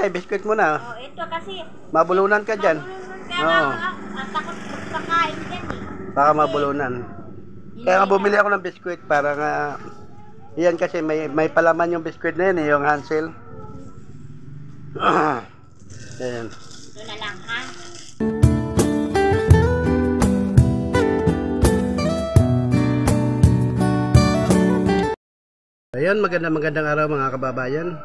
tay, biskwit muna. Oh, ito kasi. Mabulunan ka dyan. Oo. Takot magpakain dyan eh. Baka mabulunan. Kaya nga bumili ako ng biskwit para nga, yan kasi may palaman yung biskwit na yun eh, yung Hansel. Ayan. Ito na lang ha. Ayan, magandang araw mga kababayan.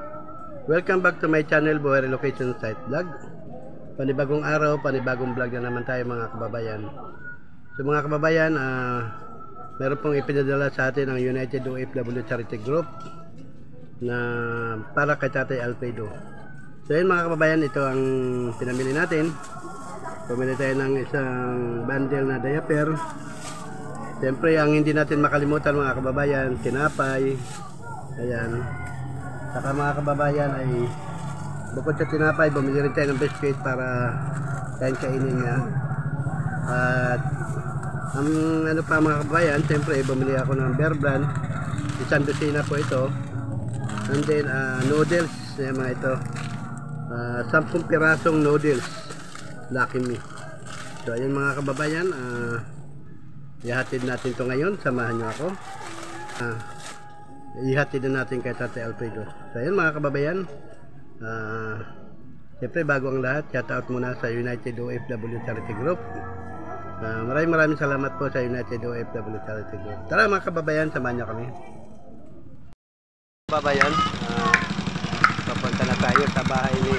Welcome back to my channel, Buhay Relocation Site Vlog. Panibagong araw, panibagong vlog na naman tayo mga kababayan. So mga kababayan, meron pong ipinadala sa atin ng United OFW Charity Group na para kay Tatay Alfredo. So yun mga kababayan, ito ang pinamili natin. Pumili tayo ng isang bundle na diaper. Siyempre ang hindi natin makalimutan mga kababayan, tinapay. Ayan. Saka mga kababayan ay bukod sa tinapay, bumili rin tayo ng biscuit para kainin niya. At ang ano pa mga kababayan, siyempre bumili ako ng Bear Brand. Isang dosina po ito. And then noodles, yan mga ito. 10 pirasong noodles. Lucky me. So ayun mga kababayan, ihatid natin to ngayon. Samahan nyo ako. Ihatid na natin kay Tatay Alfredo. So ayun mga kababayan, siyempre bago ang lahat, shout out muna sa United OFW Charity Group. Maraming salamat po sa United OFW Charity Group. Tara mga kababayan, samahan nyo kami. Kababayan, papunta na tayo sa bahay ni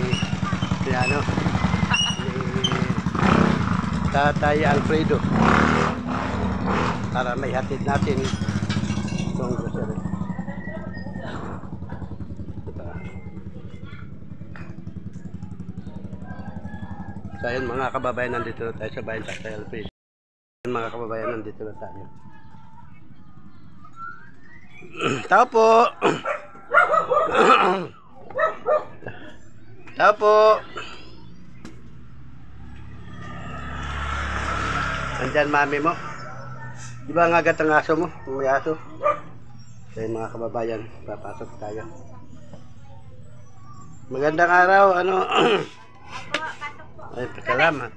Tatay Alfredo para may hatid natin itong grocery. So ayun mga kababayan, nandito na tayo sa bahay ng Tatay Alfredo. Mga kababayan, nandito na tayo. Tao po! Tao po! Nandyan mami mo. Di ba ang agat ang aso mo? Kung may aso. So ayun mga kababayan, papasok tayo. Magandang araw, ano? Ay, salamat.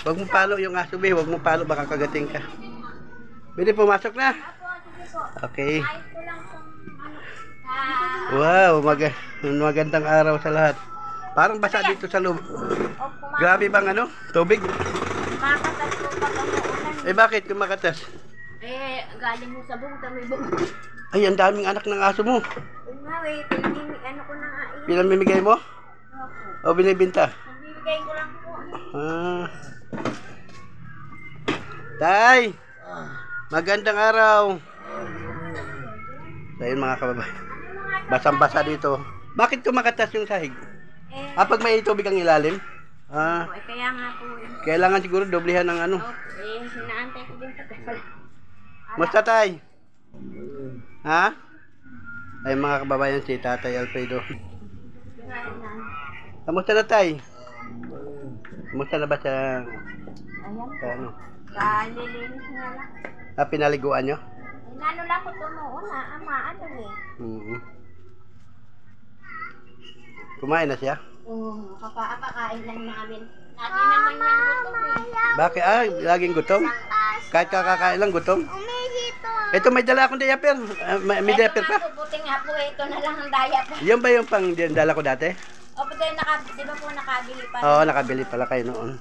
Huwag mo palo yung aso, be. Huwag mo palo, baka kagating ka. Pwede pumasok na. Okay. Wow, magandang araw sa lahat. Parang basa dito sa loob. Grabe bang ano? Tubig? Makatas po pag umuulan. Eh bakit kumakatas? Galing mo sa bungta, may bungta. Ay, ang daming anak ng aso mo. Ano ko na nga eh. Pinamimigay mo? O binibinta? Bibigay ko lang po. Tay! Magandang araw. So yun mga kababayan, basang-basa dito. Bakit kumakatas yung sahig? Pag may tubig ang ilalim? Kaya nga po eh. Kailangan siguro doblehan ng ano. Sinaantay ko din sa pala. Musta tay? Ha? Ay mga kababayan, si Tatay Alfredo. Kamusta na tay? Kamusta na ba sa ano? Kalilinis nga lang. Pinaliguan nyo? Ano lang ko tumuon na, ano eh. Kumain na siya? Oo, kapakain lang namin. Lagi naman yung gutom eh. Bakit? Laging gutom? Kahit kakakain lang gutom? Ito may dala akong diaper. May diaper pa? Buti nga po, ito na lang ang diaper. Yan ba yung pang dala ko dati? O, di ba po nakabili pa? Oo, nakabili pala kayo noon.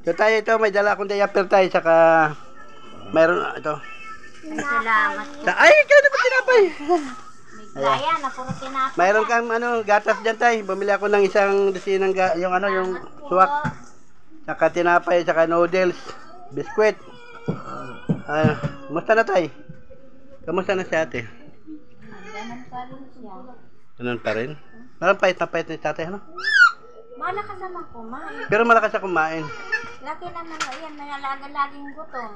So tayo ito, may dala akong diaper tayo, saka mayroon ito. Salamat po. Ay, ikaw na ba tinapay? Gaya na, puro tinapay. Mayroon kang gatas dyan tayo. Bumili ako ng isang desinang yung suwak. Saka tinapay, saka noodles, biskwit. Musta na tayo? Kamusta na si ate? Ganun pa rin siya. Ganun pa rin? Parang pahit na pahit ni tatay, ano? Malakas naman kumain. Pero malakas na kumain. Laki naman o yan, laging gutom.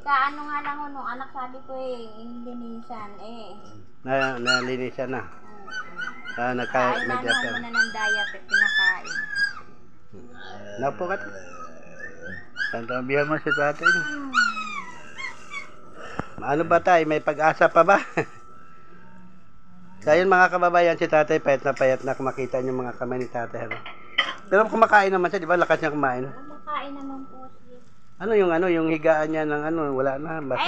Ano nga lang nung anak sabi ko linisan nalinisan na. Kain na naman na ng diaper, pinakain. Napukat. Santabihan mo si tatay. Ano ba tayo? May pag-asa pa ba? Kaya mga kababayan, si tatay payat na makita niyo mga kamay ni tatay. Ano? Pero kumakain naman siya, di ba? Lakas niya kumain. Kumakain naman po siya. Yung higaan niya ng wala na, basta.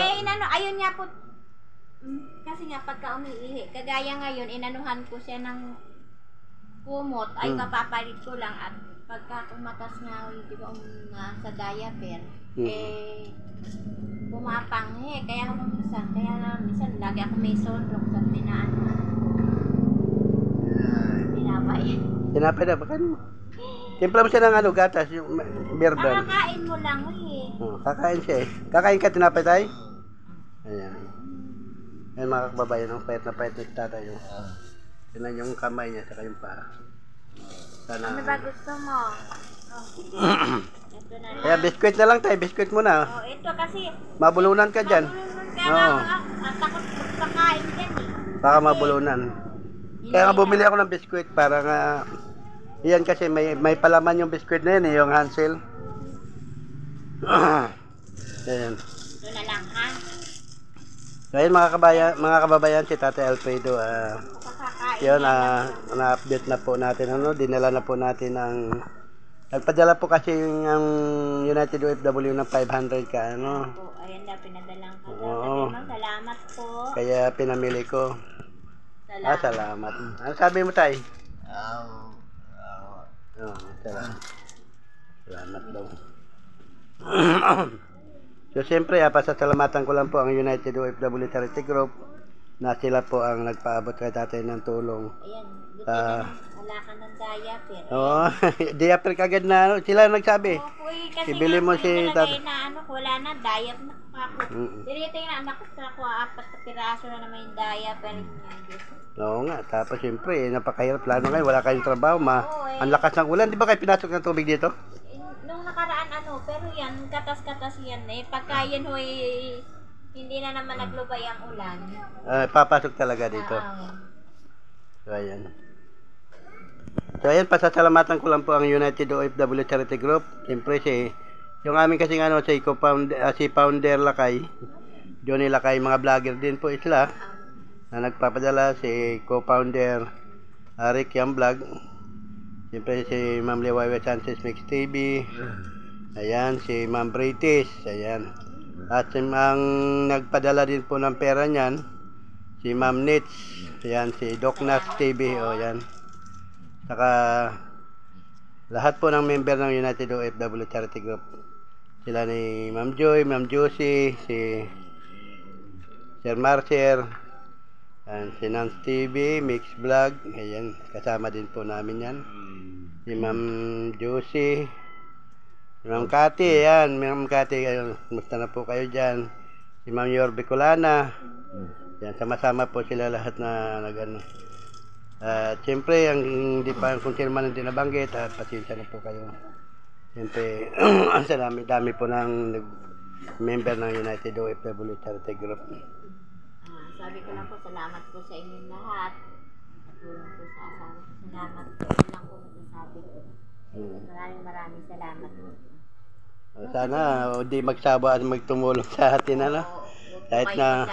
Ayun nga po. Kasi nga pagka umiihi, kagaya ngayon, inanuhan ko siya ng kumot, ay kapapalit ko lang at pagka tumatas nga, di ba, sa diaper, pumapanghe. Kaya minsan lagi ako may sunrok sa tinaanuhan ko. Tinapay na, baka timpla mo siya ng gatas, yung beer brand. Kakain mo lang Kakain siya Kakain ka tinapay tayo? Ayan. Ayan mga kababayan, ang payat na tatay yung. Tignan yung kamay niya, saka yung paa. Ano ba gusto mo? Ito na lang. Kaya biskwit na lang tayo, biskwit muna. Ito kasi mabulunan ka dyan. Takot pagkain dyan Baka mabulunan. Kaya nga bumili ako ng biskwit para nga yan kasi may palaman yung biskwit na yan yung Hansel. Ayan. Ito na lang ha. So ayun mga kababayan, si Tatay Alfredo yun, na-update na po natin dinala na po natin nagpadala po kasi yung United OFW ng 500 ka ayan na, pinadalang ka. Salamat po. Kaya pinamili ko. Salamat. Ano sabi mo tayo? Salamat daw. So siyempre, pasasalamatan ko lang po ang United OFW Charity Group na sila po ang nagpaabot kay tatay ng tulong. Ayan, wala ka ng diaper. Diaper kagad na sila nagsabi. Kasi ibili mo si tatay. Wala na, diaper na ako. Dirito yung anak ko, 4 na piraso na naman yung diaper niya. Oo nga, tapos siyempre, napakahirap lalo ngayon, wala kayong trabaho, ang lakas ng ulan. Di ba kayo pinasok ng tubig dito? Nung nakaraan pero yan, katas-katas yan pagka yan hindi na naman naglubay ang ulan. Papasok talaga dito. So ayan, pasasalamatan ko lang po ang United OFW Charity Group. Siyempre yung aming kasing si Founder Lakay, Johnny Lakay, mga vlogger din po sila na nagpapadala, si co-founder Rick Yang Vlog, siyempre si Ma'am Liwayway Sanchez Mix TV, ayan, si Ma'am British, ayan, at ang nagpadala din po ng pera niyan, si Ma'am Nitz, ayan, si Doc Nas TV, ayan, saka lahat po ng member ng United OFW Charity Group, sila ni Ma'am Joy, Ma'am Josie, si Sir Marcer, si Nance TV, Mix Vlog, ayan, kasama din po namin yan. Si Ma'am Josie, si Ma'am Cathy, ayan, Ma'am Cathy, kumusta na po kayo dyan? Si Ma'am Yor Bicolana, yan, sama-sama po sila lahat na at siyempre, hindi pa kung sino man hindi nabanggit, pasensya na po kayo. Siyempre, dami po ng member ng United OFW Charity Group. Sabi ko lang po, salamat po sa inyong lahat. Natulong po sa asawa ko. Salamat po. Yun lang po masasabi ko. Maraming salamat po. Sana hindi magsawa at magtumulong sa atin, kahit na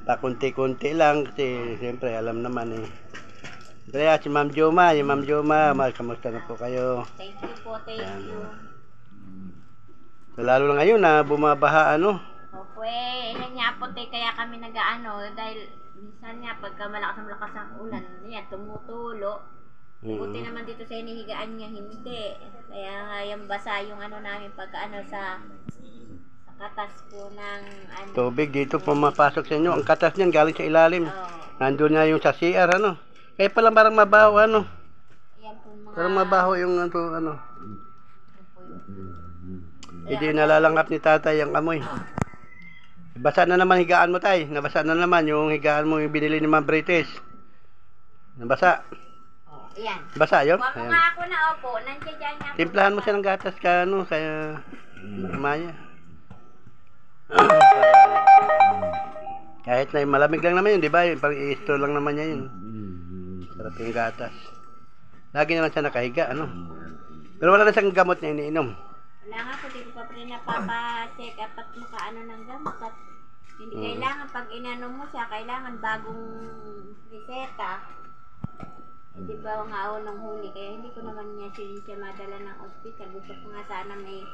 pakunti-kunti lang kasi siyempre alam naman Kaya si Ma'am Joma, kamusta na po kayo? Thank you po, thank you. So, lalo na ngayon na bumabaha Opo ilan nga po kaya kami dahil minsan nga pagka malakas ang ulan, yan tumutulo. Buti naman dito sa hinihigaan niya hindi. Kaya nga yung basa yung namin pagka sa katas po ng tubig dito pumapasok sa inyo. Ang katas niyan galing sa ilalim. Nandun na yung sa CR Kaya pala parang mabaho Yan po Parang mabaho yung Hindi nalalangap ni tatay ang amoy. Basa na naman higaan mo tay. Nabasa na naman yung higaan mo yung binili ni Ma'am British. Nabasa. Ayan. Basa yun? Kuha mo nga ako na nandiyan dyan nga. Timplahan mo siya ng gatas kaya Maya. Kahit na malamig lang naman yun, di ba? Parang i-store lang naman niya yun. Sarap yung gatas. Lagi naman siya nakahiga, Pero wala na siyang gamot na iniinom. Wala nga po, di ko pa rin napapa-check up at ng gamot at Hindi kailangan pag inano mo siya, kailangan bagong reseta. Di ba nga ako nung huli, kaya hindi ko naman niya siya madala ng ospital. Gusto ko nga sana may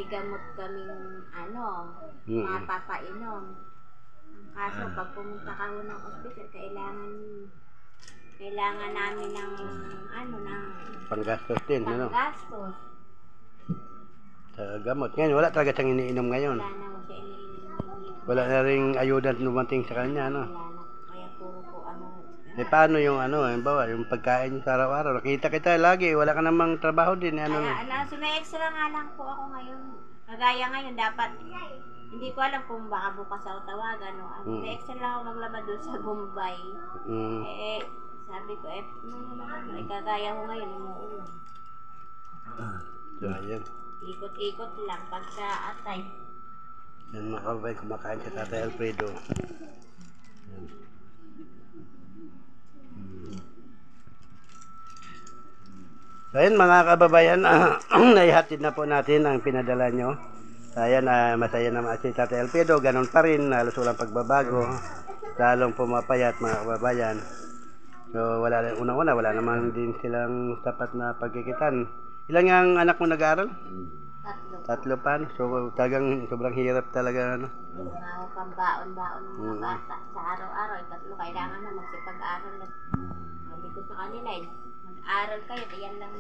gamot kaming mapapainom. Ang kaso, pag pumunta ka ho ng ospital, kailangan namin ng panggastos din, panggastos. Sa gamot. Ngayon, wala talaga siyang iniinom ngayon. Wala na mo siya iniinom. Wala na rin ayuda dumating sa kanya, Wala na. Kaya puro po paano yung halimbawa, yung pagkain sa araw-araw? Nakita kita lagi, wala ka namang trabaho din. Sumi-extra nga lang po ako ngayon. Kagaya ngayon, dapat, hindi ko alam kung baka bukas ako tawagan. May extra lang ako maglaba doon sa Bombay. Sabi ko, kagaya ko ngayon, umuulan. So, ayan. Ikot-ikot lang pagka atay. Yan mga kababayan, kumakain si Tatay Alfredo. Yan. So ayan mga kababayan, naihatid na po natin ang pinadala nyo. Ayan, masaya naman si Tatay Alfredo, ganun pa rin, halos walang pagbabago. Lalong pumapayat mga kababayan. So unang-una, wala naman din silang tapat na pagkikitan. Ilan ang anak mo nag-aaral? Tatlo pa. So talagang sobrang hirap talaga. Mga pambaon-baon mga bata sa araw-araw. Tatlo kailangan na magsipag-aral. Sabi ko sa kanila, mag-aral kayo. Yan lang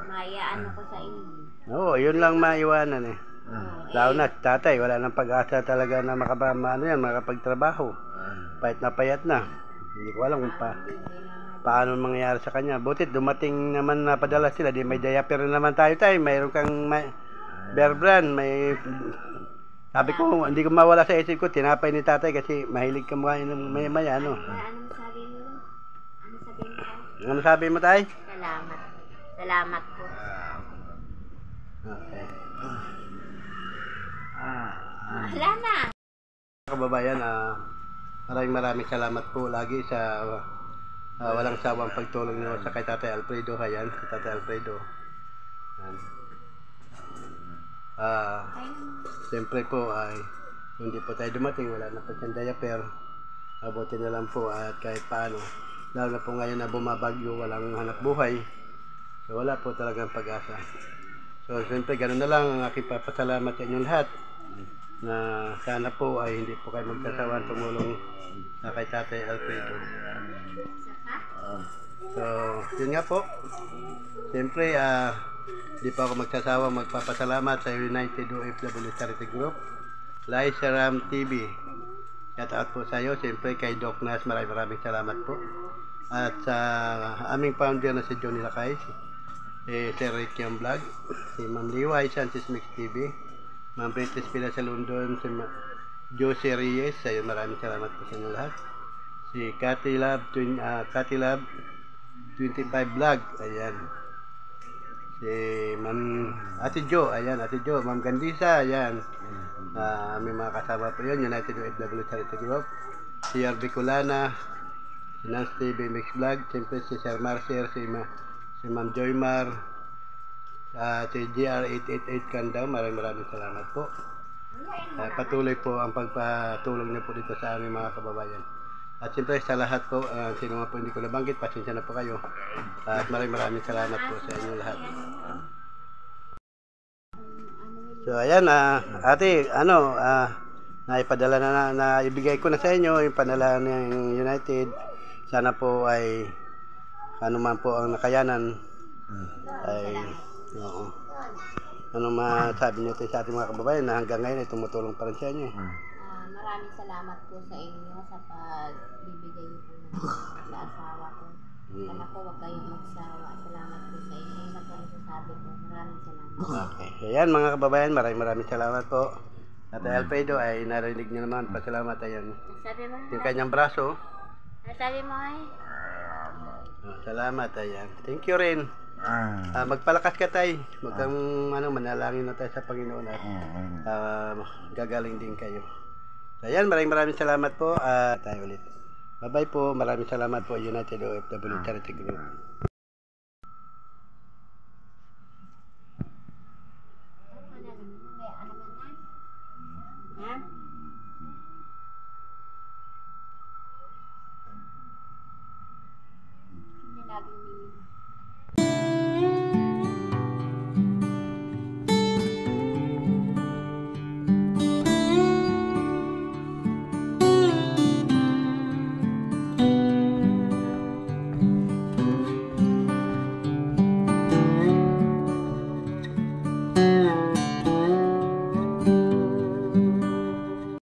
mayaan ko sa inyo. Oo, yun lang maiwanan Lalo na tatay, wala nang pag-asa talaga na makapagtrabaho. Payat na. Hindi ko alam kung paano mangyayari sa kanya. Butit dumating naman na padala sila, di may diaper naman tayo. Mayroon kang Bear Brand, sabi ko, hindi ko mawala sa isip ko, tinapay ni tatay kasi mahilig ka mga maya. Ano sabi mo? Ano sabi mo tay? Salamat po. Okay. Wala na. Kababayan, maraming salamat po lagi sa walang sawang pagtulong niyo sa kay Tatay Alfredo. Ayan, si Tatay Alfredo. Siyempre po ay hindi po tayo dumating, wala na po siyang diaper. Abuti na lang po at kahit paano. Lalo na po ngayon na bumabagyo, walang hanap buhay. So wala po talagang pag-asa. So siyempre ganun na lang ang aking papasalamat sa inyong lahat. Na sana po ay hindi po kayo magsasawan tumulong sa kay Tatay Alfredo. So, yun nga po. Siyempre, di pa ako magsasawang magpapasalamat sa United OFW Charity Group, Liza Ram TV. Shout out po sa iyo. Siyempre, kay Doc Nas, maraming salamat po. At sa aming founder na si Johnny Lakay, Sir Ricky Vlog, si Ma'am Liway Sanchez Mix TV, Ma'am Princess Pila sa London, si Josie Reyes, ayun, maraming salamat po sa inyo lahat. Si Cathy Lab 25 Vlog, ayan. Si Ma'am Ate Jo, ayan, Ate Jo, Ma'am Gandisa, ayan. May mga kasama po yun, United OFW Charity Group. Si RB Culana, si Nance TV Mix Vlog, siyempre si Sir Marcer, si Ma'am Joymar, si GR888 Kandaw, maraming salamat po. Patuloy po ang pagpatulong niyo po dito sa aming mga kababayan. At siyempre sa lahat po, sino nga po hindi ko nabanggit, pasensya na po kayo. At maraming salamat po sa inyo lahat. So ayan, ate, naipadala na ibigay ko na sa inyo yung panala ng United. Sana po ay ano man po ang nakayanan ay ano masabi niyo sa ating mga kababayan na hanggang ngayon ay tumutulong pa rin sa inyo. Maraming salamat po sa inyo sa pagbibigay niyo po sa asawa ko. Sana po wag kayong magsawa. Salamat po sa inyo. Yun na po ang sasabi ko. Maraming salamat. Okay. Ayan mga kababayan, maraming salamat po. Tatay Alfredo ay narinig niyo naman. Pasalamat. Ayan. Sabi mo? Yung kanyang braso. Sabi mo ay? Salamat. Ayan. Thank you rin. Magpalakas ka tayo. Huwag kang manalangin na tayo sa Panginoon at gagaling din kayo. Ayan, maraming salamat po. Tayo ulit. Bye-bye po. Maraming salamat po, United OFW Charity Group.